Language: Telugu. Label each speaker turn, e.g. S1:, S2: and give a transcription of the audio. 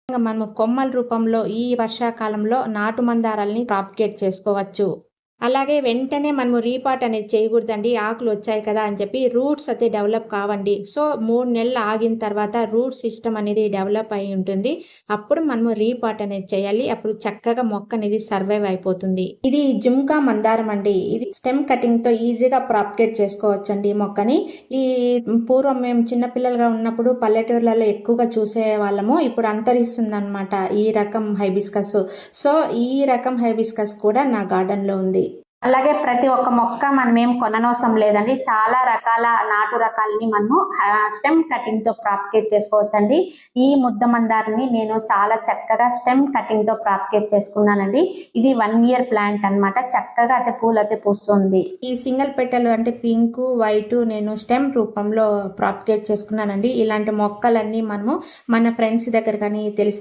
S1: మనము కొమ్మల రూపంలో ఈ వర్షాకాలంలో నాటు మందారాల్ని ప్రాపగేట్ చేసుకోవచ్చు. అలాగే వెంటనే మనము రీపాట్ అనేది చేయకూడదండి. ఆకులొచ్చాయి కదా అని చెప్పి రూట్స్ అయితే డెవలప్ కావండి. సో 3 నెలలు ఆగిన తర్వాత రూట్ సిస్టమ్ అనేది డెవలప్ అయ్యి ఉంటుంది. అప్పుడు మనము రీపాట్ అనేది చేయాలి. అప్పుడు చక్కగా మొక్క అనేది సర్వైవ్ అయిపోతుంది. ఇది జుంకా మందారం అండి. ఇది స్టెమ్ కటింగ్‌తో ఈజీగా ప్రాపగేట్ చేసుకోవచ్చండి ఈ మొక్కని. ఈ పూర్వం మేము చిన్న పిల్లలుగా ఉన్నప్పుడు పల్లెటూర్లలో ఎక్కువగా చూసేవాళ్ళము. ఇప్పుడు అంతరిస్తుందన్నమాట ఈ రకం హైబిస్కస్. సో ఈ రకం హైబిస్కస్ కూడా నా గార్డెన్‌లో ఉంది. అలాగే ప్రతి ఒక్క మొక్క మనమేం కొననవసరం లేదండి. చాలా రకాల నాటు రకాలని మనము స్టెమ్ కటింగ్‌తో ప్రాపగేట్ చేసుకోవచ్చండి. ఈ ముద్ద మందారాన్ని నేను చాలా చక్కగా స్టెమ్ కటింగ్‌తో ప్రాపగేట్ చేసుకున్నానండి. ఇది 1 ఇయర్ ప్లాంట్ అన్నమాట. చక్కగా అయితే పూలైతే పూస్తుంది. ఈ సింగిల్ పెటల్ అంటే పింకు, వైటు నేను స్టెమ్ రూపంలో ప్రాపగేట్ చేసుకున్నానండి. ఇలాంటి మొక్కలన్నీ మనము మన ఫ్రెండ్స్ దగ్గర కానీ తెలిసిన